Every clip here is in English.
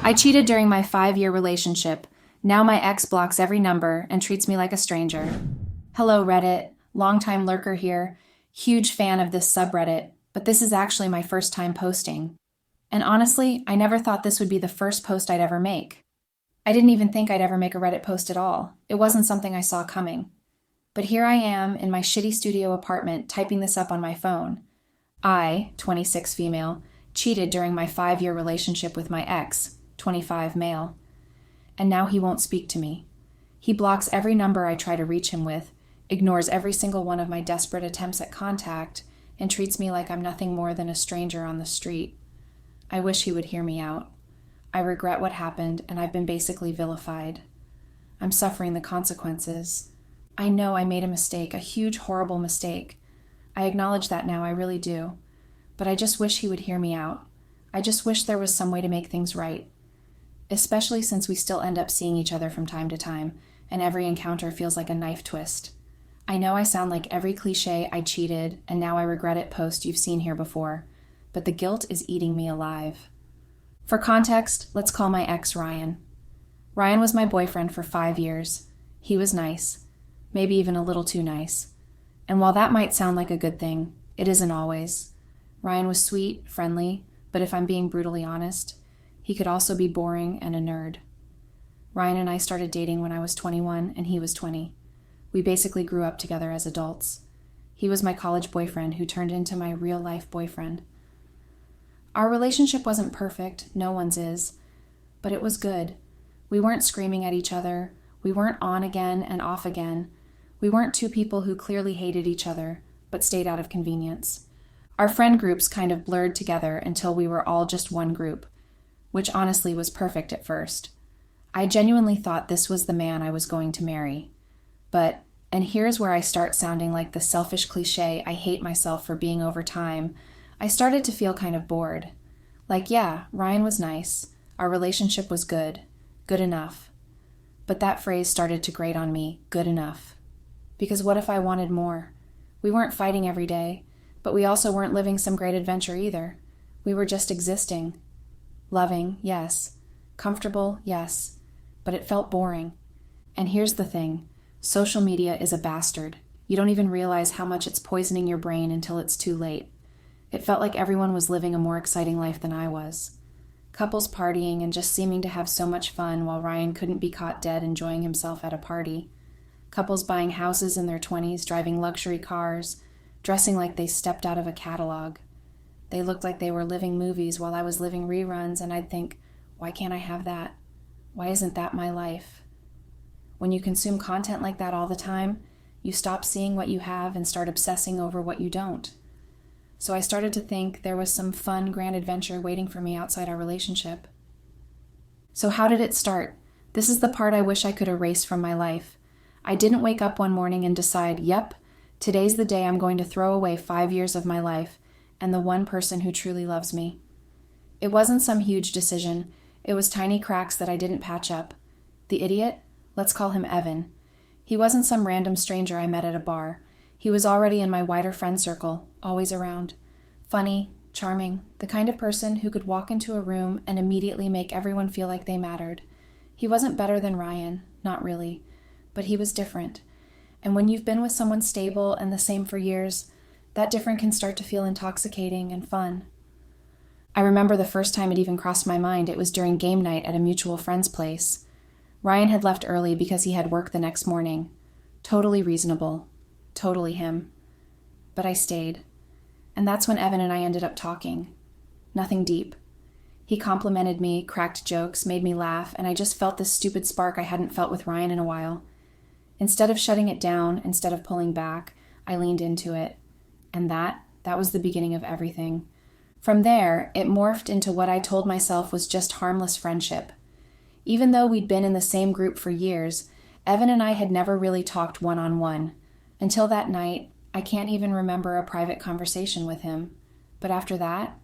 I cheated during my 5-year relationship. Now my ex blocks every number and treats me like a stranger. Hello, Reddit. Longtime lurker here. Huge fan of this subreddit, but this is actually my first time posting. And honestly, I never thought this would be the first post I'd ever make. I didn't even think I'd ever make a Reddit post at all. It wasn't something I saw coming. But here I am in my shitty studio apartment typing this up on my phone. I, 26 female, cheated during my 5-year relationship with my ex, 25 male. And now he won't speak to me. He blocks every number I try to reach him with, ignores every single one of my desperate attempts at contact, and treats me like I'm nothing more than a stranger on the street. I wish he would hear me out. I regret what happened, and I've been basically vilified. I'm suffering the consequences. I know I made a mistake, a huge, horrible mistake. I acknowledge that now, I really do. But I just wish he would hear me out. I just wish there was some way to make things right. Especially since we still end up seeing each other from time to time, and every encounter feels like a knife twist. I know I sound like every cliche "I cheated, and now I regret it" post you've seen here before, but the guilt is eating me alive. For context, let's call my ex Ryan. Ryan was my boyfriend for 5 years. He was nice, maybe even a little too nice. And while that might sound like a good thing, it isn't always. Ryan was sweet, friendly, but if I'm being brutally honest, he could also be boring and a nerd. Ryan and I started dating when I was 21 and he was 20. We basically grew up together as adults. He was my college boyfriend who turned into my real-life boyfriend. Our relationship wasn't perfect, no one's is, but it was good. We weren't screaming at each other. We weren't on again and off again. We weren't two people who clearly hated each other, but stayed out of convenience. Our friend groups kind of blurred together until we were all just one group, which honestly was perfect at first. I genuinely thought this was the man I was going to marry. But, and here's where I start sounding like the selfish cliche "I hate myself for being over time," I started to feel kind of bored. Like, yeah, Ryan was nice. Our relationship was good. Good enough. But that phrase started to grate on me, good enough. Because what if I wanted more? We weren't fighting every day, but we also weren't living some great adventure either. We were just existing. Loving, yes. Comfortable, yes. But it felt boring. And here's the thing. Social media is a bastard. You don't even realize how much it's poisoning your brain until it's too late. It felt like everyone was living a more exciting life than I was. Couples partying and just seeming to have so much fun while Ryan couldn't be caught dead enjoying himself at a party. Couples buying houses in their 20s, driving luxury cars, dressing like they stepped out of a catalog. They looked like they were living movies while I was living reruns, and I'd think, why can't I have that? Why isn't that my life? When you consume content like that all the time, you stop seeing what you have and start obsessing over what you don't. So I started to think there was some fun, grand adventure waiting for me outside our relationship. So how did it start? This is the part I wish I could erase from my life. I didn't wake up one morning and decide, yep, today's the day I'm going to throw away 5 years of my life and the one person who truly loves me. It wasn't some huge decision. It was tiny cracks that I didn't patch up. The idiot? Let's call him Evan. He wasn't some random stranger I met at a bar. He was already in my wider friend circle, always around. Funny, charming, the kind of person who could walk into a room and immediately make everyone feel like they mattered. He wasn't better than Ryan, not really, but he was different. And when you've been with someone stable and the same for years, that different can start to feel intoxicating and fun. I remember the first time it even crossed my mind. It was during game night at a mutual friend's place. Ryan had left early because he had work the next morning. Totally reasonable. Totally him. But I stayed. And that's when Evan and I ended up talking. Nothing deep. He complimented me, cracked jokes, made me laugh, and I just felt this stupid spark I hadn't felt with Ryan in a while. Instead of shutting it down, instead of pulling back, I leaned into it. And that was the beginning of everything. From there, it morphed into what I told myself was just harmless friendship. Even though we'd been in the same group for years, Evan and I had never really talked one-on-one. Until that night, I can't even remember a private conversation with him. But after that,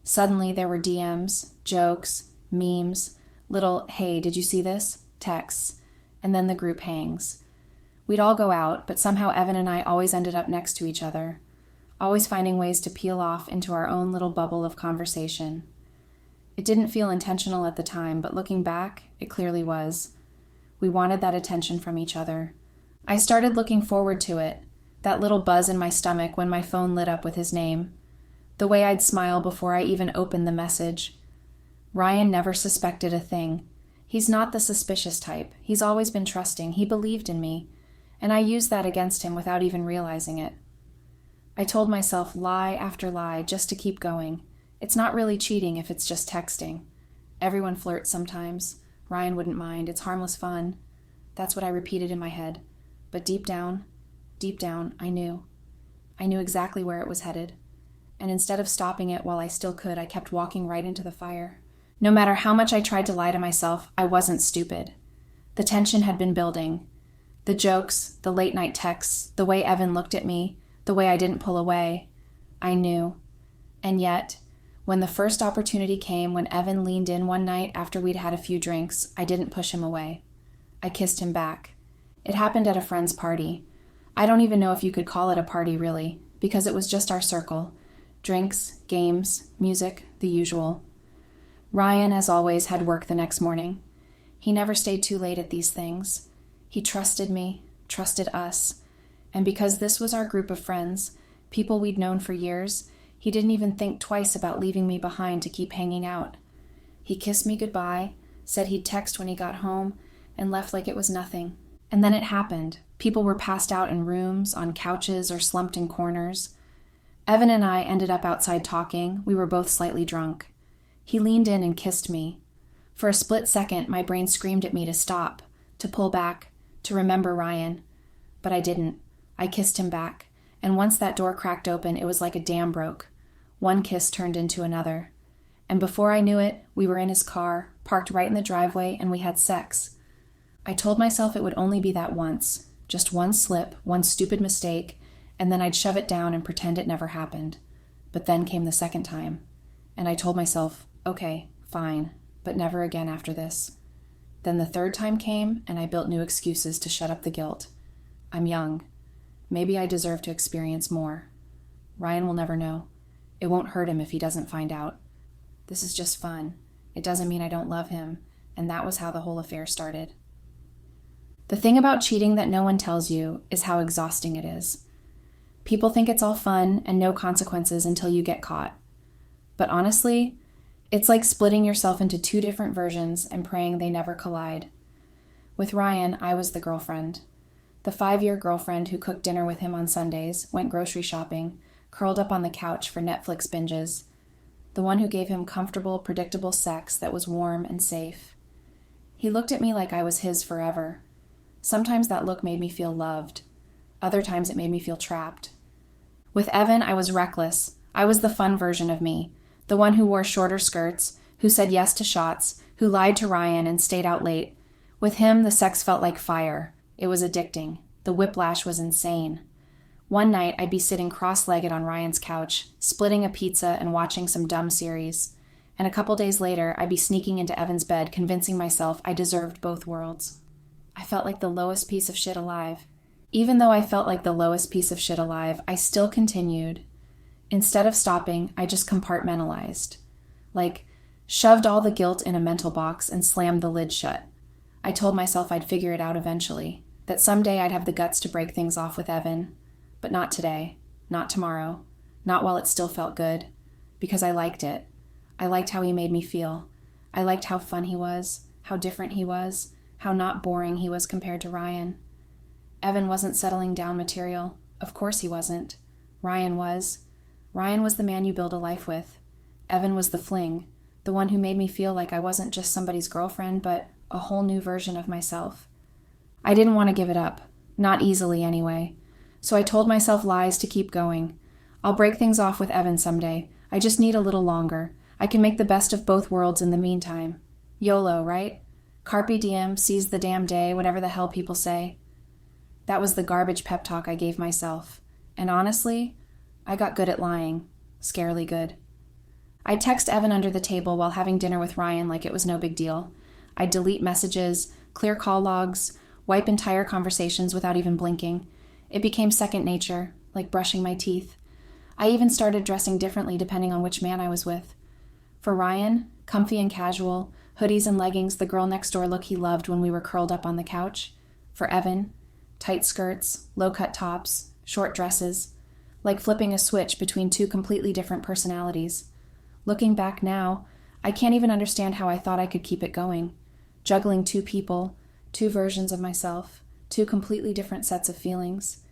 suddenly there were DMs, jokes, memes, little "hey, did you see this?" texts, and then the group hangs. We'd all go out, but somehow Evan and I always ended up next to each other, always finding ways to peel off into our own little bubble of conversation. It didn't feel intentional at the time, but looking back, it clearly was. We wanted that attention from each other. I started looking forward to it, that little buzz in my stomach when my phone lit up with his name. The way I'd smile before I even opened the message. Ryan never suspected a thing. He's not the suspicious type. He's always been trusting. He believed in me. And I used that against him without even realizing it. I told myself lie after lie just to keep going. It's not really cheating if it's just texting. Everyone flirts sometimes. Ryan wouldn't mind. It's harmless fun. That's what I repeated in my head. But deep down, I knew. I knew exactly where it was headed. And instead of stopping it while I still could, I kept walking right into the fire. No matter how much I tried to lie to myself, I wasn't stupid. The tension had been building. The jokes, the late-night texts, the way Evan looked at me, the way I didn't pull away. I knew. And yet, when the first opportunity came, when Evan leaned in one night after we'd had a few drinks, I didn't push him away. I kissed him back. It happened at a friend's party. I don't even know if you could call it a party, really, because it was just our circle. Drinks, games, music, the usual. Ryan, as always, had work the next morning. He never stayed too late at these things. He trusted me, trusted us. And because this was our group of friends, people we'd known for years, he didn't even think twice about leaving me behind to keep hanging out. He kissed me goodbye, said he'd text when he got home, and left like it was nothing. And then it happened. People were passed out in rooms, on couches, or slumped in corners. Evan and I ended up outside talking. We were both slightly drunk. He leaned in and kissed me. For a split second, my brain screamed at me to stop, to pull back, to remember Ryan. But I didn't. I kissed him back, and once that door cracked open, it was like a dam broke. One kiss turned into another. And before I knew it, we were in his car, parked right in the driveway, and we had sex. I told myself it would only be that once, just one slip, one stupid mistake, and then I'd shove it down and pretend it never happened. But then came the second time, and I told myself, okay, fine, but never again after this. Then the third time came, and I built new excuses to shut up the guilt. I'm young. Maybe I deserve to experience more. Ryan will never know. It won't hurt him if he doesn't find out. This is just fun. It doesn't mean I don't love him, and that was how the whole affair started. The thing about cheating that no one tells you is how exhausting it is. People think it's all fun and no consequences until you get caught. But honestly, it's like splitting yourself into two different versions and praying they never collide. With Ryan, I was the girlfriend. The 5-year girlfriend who cooked dinner with him on Sundays, went grocery shopping, curled up on the couch for Netflix binges. The one who gave him comfortable, predictable sex that was warm and safe. He looked at me like I was his forever. Sometimes that look made me feel loved. Other times it made me feel trapped. With Evan, I was reckless. I was the fun version of me, the one who wore shorter skirts, who said yes to shots, who lied to Ryan and stayed out late. With him, the sex felt like fire. It was addicting. The whiplash was insane. One night, I'd be sitting cross-legged on Ryan's couch, splitting a pizza and watching some dumb series. And a couple days later, I'd be sneaking into Evan's bed, convincing myself I deserved both worlds. I felt like the lowest piece of shit alive. Even though I felt like the lowest piece of shit alive, I still continued. Instead of stopping, I just compartmentalized. Like, shoved all the guilt in a mental box and slammed the lid shut. I told myself I'd figure it out eventually, that someday I'd have the guts to break things off with Evan. But not today, not tomorrow, not while it still felt good, because I liked it. I liked how he made me feel. I liked how fun he was, how different he was, how not boring he was compared to Ryan. Evan wasn't settling down material. Of course he wasn't. Ryan was. Ryan was the man you build a life with. Evan was the fling, the one who made me feel like I wasn't just somebody's girlfriend, but a whole new version of myself. I didn't want to give it up, not easily anyway. So I told myself lies to keep going. I'll break things off with Evan someday. I just need a little longer. I can make the best of both worlds in the meantime. YOLO, right? Carpe diem, seize the damn day, whatever the hell people say. That was the garbage pep talk I gave myself. And honestly, I got good at lying. Scarily good. I'd text Evan under the table while having dinner with Ryan like it was no big deal. I'd delete messages, clear call logs, wipe entire conversations without even blinking. It became second nature, like brushing my teeth. I even started dressing differently depending on which man I was with. For Ryan, comfy and casual, hoodies and leggings, the girl next door look he loved when we were curled up on the couch. For Evan, tight skirts, low-cut tops, short dresses, like flipping a switch between two completely different personalities. Looking back now, I can't even understand how I thought I could keep it going, juggling two people, two versions of myself, two completely different sets of feelings.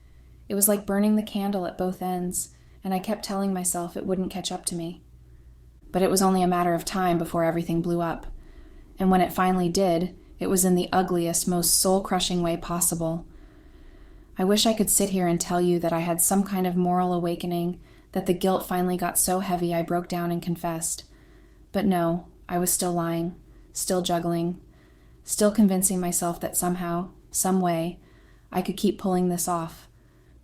It was like burning the candle at both ends, and I kept telling myself it wouldn't catch up to me. But it was only a matter of time before everything blew up. And when it finally did, it was in the ugliest, most soul-crushing way possible. I wish I could sit here and tell you that I had some kind of moral awakening, that the guilt finally got so heavy I broke down and confessed. But no, I was still lying, still juggling, still convincing myself that somehow, some way, I could keep pulling this off.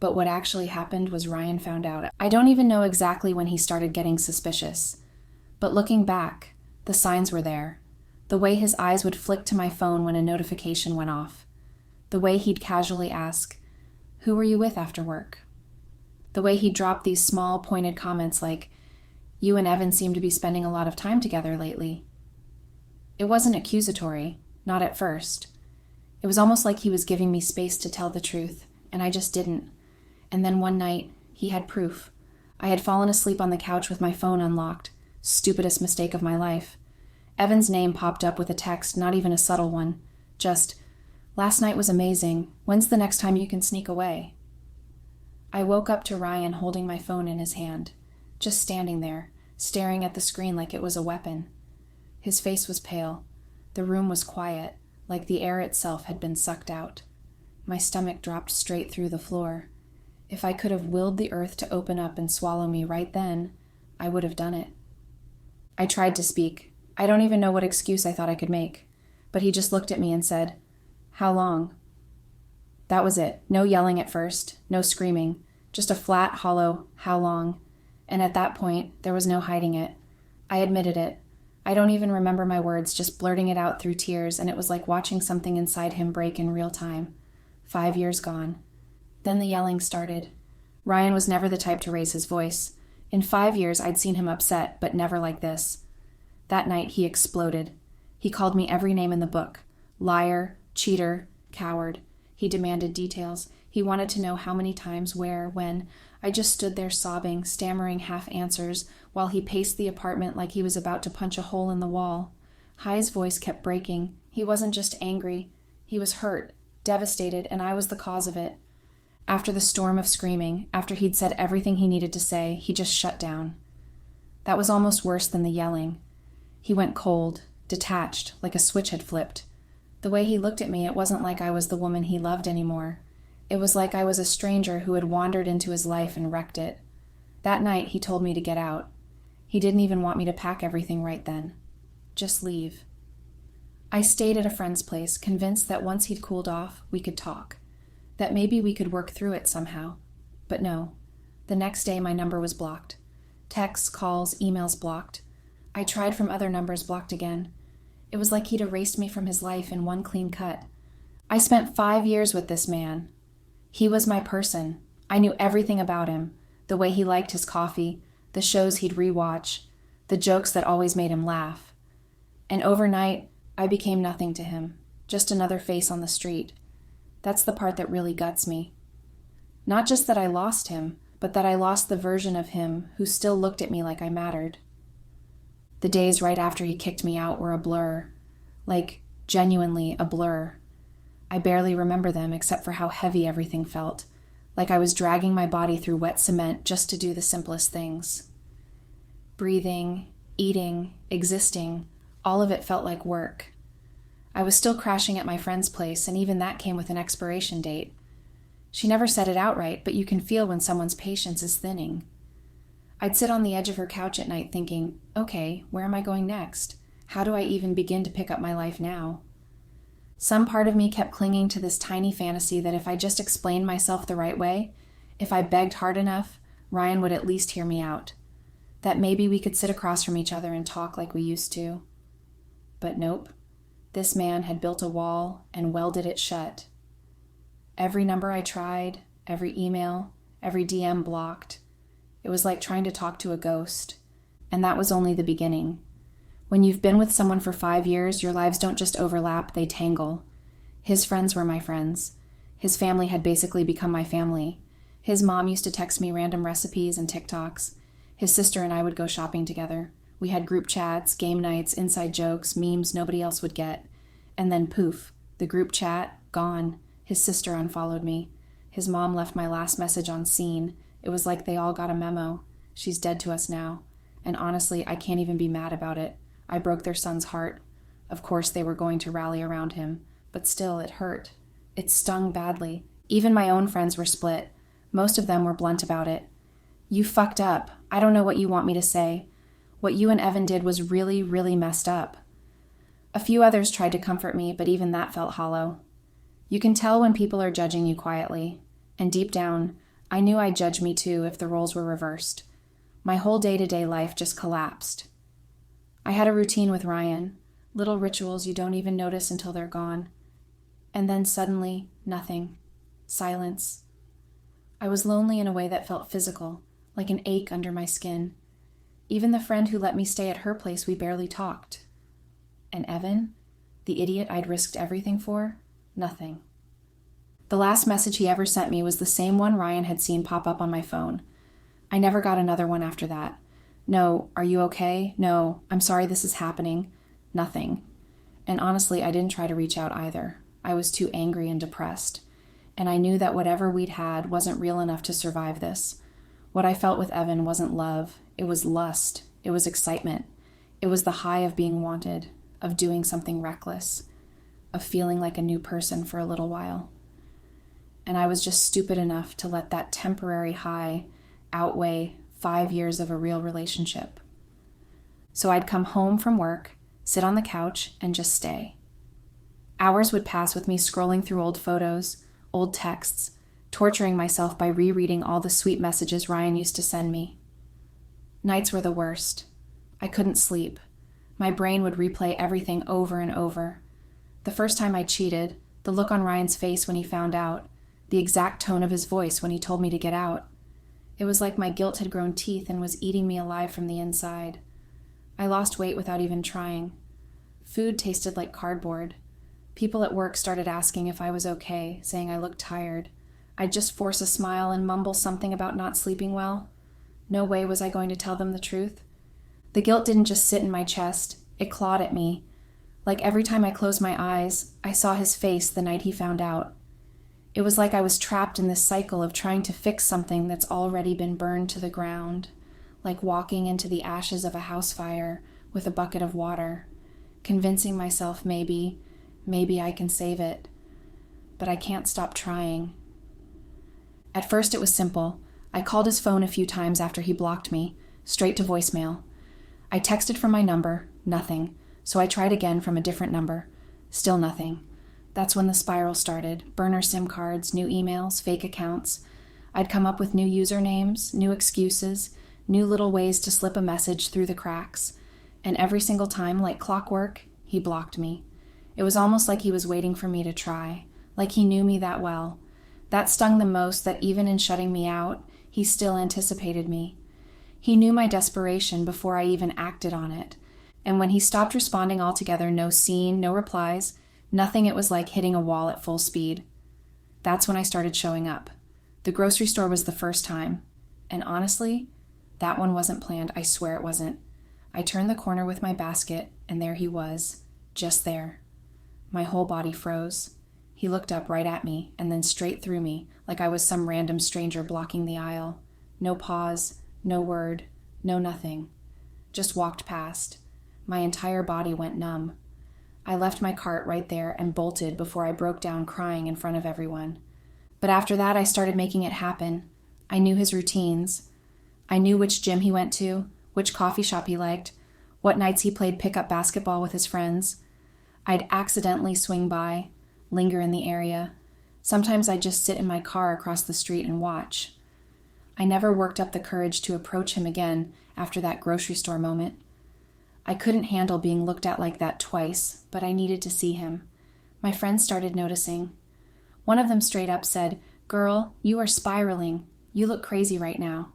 But what actually happened was Ryan found out. I don't even know exactly when he started getting suspicious. But looking back, the signs were there. The way his eyes would flick to my phone when a notification went off. The way he'd casually ask, "Who were you with after work?" The way he'd drop these small, pointed comments like, "You and Evan seem to be spending a lot of time together lately." It wasn't accusatory, not at first. It was almost like he was giving me space to tell the truth, and I just didn't. And then one night, he had proof. I had fallen asleep on the couch with my phone unlocked. Stupidest mistake of my life. Evan's name popped up with a text, not even a subtle one. Just, "Last night was amazing. When's the next time you can sneak away?" I woke up to Ryan holding my phone in his hand, just standing there, staring at the screen like it was a weapon. His face was pale. The room was quiet, like the air itself had been sucked out. My stomach dropped straight through the floor. If I could have willed the earth to open up and swallow me right then, I would have done it. I tried to speak. I don't even know what excuse I thought I could make. But he just looked at me and said, "How long?" That was it. No yelling at first, no screaming, just a flat, hollow, "How long?" And at that point, there was no hiding it. I admitted it. I don't even remember my words, just blurting it out through tears, and it was like watching something inside him break in real time. 5 years gone. Then the yelling started. Ryan was never the type to raise his voice. In 5 years, I'd seen him upset, but never like this. That night, he exploded. He called me every name in the book. Liar, cheater, coward. He demanded details. He wanted to know how many times, where, when. I just stood there sobbing, stammering half answers, while he paced the apartment like he was about to punch a hole in the wall. High's voice kept breaking. He wasn't just angry. He was hurt, devastated, and I was the cause of it. After the storm of screaming, after he'd said everything he needed to say, he just shut down. That was almost worse than the yelling. He went cold, detached, like a switch had flipped. The way he looked at me, it wasn't like I was the woman he loved anymore. It was like I was a stranger who had wandered into his life and wrecked it. That night, he told me to get out. He didn't even want me to pack everything right then. Just leave. I stayed at a friend's place, convinced that once he'd cooled off, we could talk. That maybe we could work through it somehow. But no. The next day, my number was blocked. Texts, calls, emails blocked. I tried from other numbers, blocked again. It was like he'd erased me from his life in one clean cut. I spent 5 years with this man. He was my person. I knew everything about him. The way he liked his coffee, the shows he'd rewatch, the jokes that always made him laugh. And overnight, I became nothing to him. Just another face on the street. That's the part that really guts me. Not just that I lost him, but that I lost the version of him who still looked at me like I mattered. The days right after he kicked me out were a blur. Like, genuinely a blur. I barely remember them except for how heavy everything felt. Like I was dragging my body through wet cement just to do the simplest things. Breathing, eating, existing, all of it felt like work. I was still crashing at my friend's place, and even that came with an expiration date. She never said it outright, but you can feel when someone's patience is thinning. I'd sit on the edge of her couch at night thinking, okay, where am I going next? How do I even begin to pick up my life now? Some part of me kept clinging to this tiny fantasy that if I just explained myself the right way, if I begged hard enough, Ryan would at least hear me out. That maybe we could sit across from each other and talk like we used to. But nope. This man had built a wall and welded it shut. Every number I tried, every email, every DM blocked. It was like trying to talk to a ghost. And that was only the beginning. When you've been with someone for 5 years, your lives don't just overlap, they tangle. His friends were my friends. His family had basically become my family. His mom used to text me random recipes and TikToks. His sister and I would go shopping together. We had group chats, game nights, inside jokes, memes nobody else would get. And then poof, the group chat, gone. His sister unfollowed me. His mom left my last message on scene. It was like they all got a memo. She's dead to us now. And honestly, I can't even be mad about it. I broke their son's heart. Of course, they were going to rally around him. But still, it hurt. It stung badly. Even my own friends were split. Most of them were blunt about it. You fucked up. I don't know what you want me to say. What you and Evan did was really, really messed up. A few others tried to comfort me, but even that felt hollow. You can tell when people are judging you quietly. And deep down, I knew I'd judge me too if the roles were reversed. My whole day-to-day life just collapsed. I had a routine with Ryan, little rituals you don't even notice until they're gone. And then suddenly, nothing. Silence. I was lonely in a way that felt physical, like an ache under my skin. Even the friend who let me stay at her place, we barely talked. And Evan, the idiot I'd risked everything for, nothing. The last message he ever sent me was the same one Ryan had seen pop up on my phone. I never got another one after that. No, are you okay? No, I'm sorry this is happening. Nothing. And honestly, I didn't try to reach out either. I was too angry and depressed. And I knew that whatever we'd had wasn't real enough to survive this. What I felt with Evan wasn't love. It was lust. It was excitement. It was the high of being wanted, of doing something reckless, of feeling like a new person for a little while. And I was just stupid enough to let that temporary high outweigh 5 years of a real relationship. So I'd come home from work, sit on the couch, and just stay. Hours would pass with me scrolling through old photos, old texts, torturing myself by rereading all the sweet messages Ryan used to send me. Nights were the worst. I couldn't sleep. My brain would replay everything over and over. The first time I cheated, the look on Ryan's face when he found out, the exact tone of his voice when he told me to get out. It was like my guilt had grown teeth and was eating me alive from the inside. I lost weight without even trying. Food tasted like cardboard. People at work started asking if I was okay, saying I looked tired. I'd just force a smile and mumble something about not sleeping well. No way was I going to tell them the truth. The guilt didn't just sit in my chest, it clawed at me. Like every time I closed my eyes, I saw his face the night he found out. It was like I was trapped in this cycle of trying to fix something that's already been burned to the ground, like walking into the ashes of a house fire with a bucket of water, convincing myself maybe I can save it. But I can't stop trying. At first it was simple. I called his phone a few times after he blocked me, straight to voicemail. I texted from my number, nothing, so I tried again from a different number. Still nothing. That's when the spiral started. Burner SIM cards, new emails, fake accounts. I'd come up with new usernames, new excuses, new little ways to slip a message through the cracks. And every single time, like clockwork, he blocked me. It was almost like he was waiting for me to try, like he knew me that well. That stung the most, that even in shutting me out, he still anticipated me. He knew my desperation before I even acted on it. And when he stopped responding altogether, no scene, no replies, nothing, it was like hitting a wall at full speed. That's when I started showing up. The grocery store was the first time. And honestly, that one wasn't planned. I swear it wasn't. I turned the corner with my basket, and there he was, just there. My whole body froze. He looked up right at me, and then straight through me, like I was some random stranger blocking the aisle. No pause, no word, no nothing. Just walked past. My entire body went numb. I left my cart right there and bolted before I broke down crying in front of everyone. But after that, I started making it happen. I knew his routines. I knew which gym he went to, which coffee shop he liked, what nights he played pickup basketball with his friends. I'd accidentally swing by, linger in the area. Sometimes I'd just sit in my car across the street and watch. I never worked up the courage to approach him again after that grocery store moment. I couldn't handle being looked at like that twice, but I needed to see him. My friends started noticing. One of them straight up said, "Girl, you are spiraling. You look crazy right now."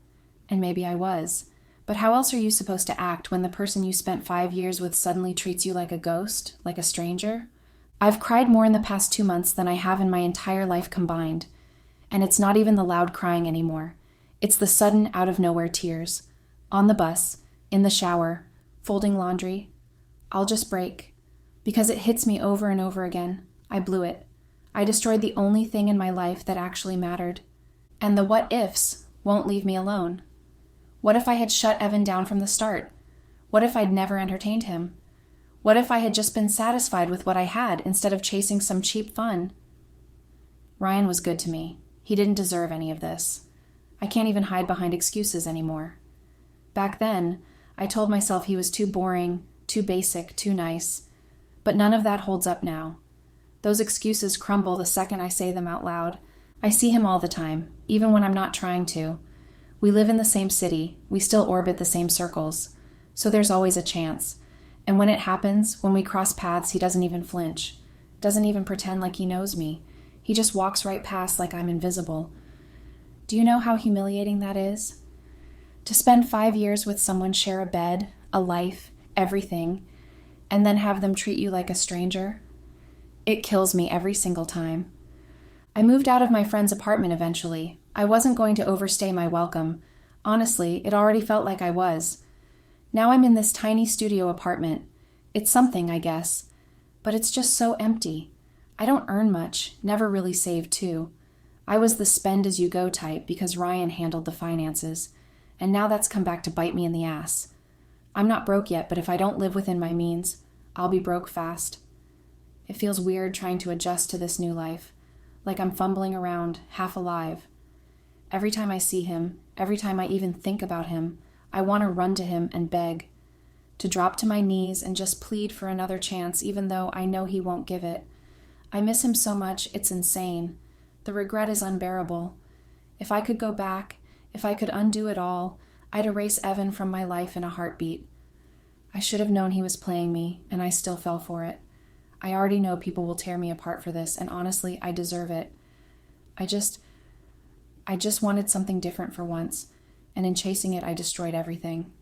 And maybe I was. But how else are you supposed to act when the person you spent 5 years with suddenly treats you like a ghost, like a stranger? I've cried more in the past 2 months than I have in my entire life combined. And it's not even the loud crying anymore. It's the sudden, out-of-nowhere tears. On the bus, in the shower, folding laundry. I'll just break. Because it hits me over and over again. I blew it. I destroyed the only thing in my life that actually mattered. And the what-ifs won't leave me alone. What if I had shut Evan down from the start? What if I'd never entertained him? What if I had just been satisfied with what I had instead of chasing some cheap fun? Ryan was good to me. He didn't deserve any of this. I can't even hide behind excuses anymore. Back then, I told myself he was too boring, too basic, too nice. But none of that holds up now. Those excuses crumble the second I say them out loud. I see him all the time, even when I'm not trying to. We live in the same city. We still orbit the same circles. So there's always a chance. And when it happens, when we cross paths, he doesn't even flinch. Doesn't even pretend like he knows me. He just walks right past like I'm invisible. Do you know how humiliating that is? To spend 5 years with someone, share a bed, a life, everything, and then have them treat you like a stranger? It kills me every single time. I moved out of my friend's apartment eventually. I wasn't going to overstay my welcome. Honestly, it already felt like I was. Now I'm in this tiny studio apartment. It's something, I guess. But it's just so empty. I don't earn much, never really saved too. I was the spend-as-you-go type because Ryan handled the finances. And now that's come back to bite me in the ass. I'm not broke yet, but if I don't live within my means, I'll be broke fast. It feels weird trying to adjust to this new life, like I'm fumbling around, half alive. Every time I see him, every time I even think about him, I want to run to him and beg, to drop to my knees and just plead for another chance, even though I know he won't give it. I miss him so much, it's insane. The regret is unbearable. If I could go back, if I could undo it all, I'd erase Evan from my life in a heartbeat. I should have known he was playing me, and I still fell for it. I already know people will tear me apart for this, and honestly, I deserve it. I just wanted something different for once, and in chasing it, I destroyed everything.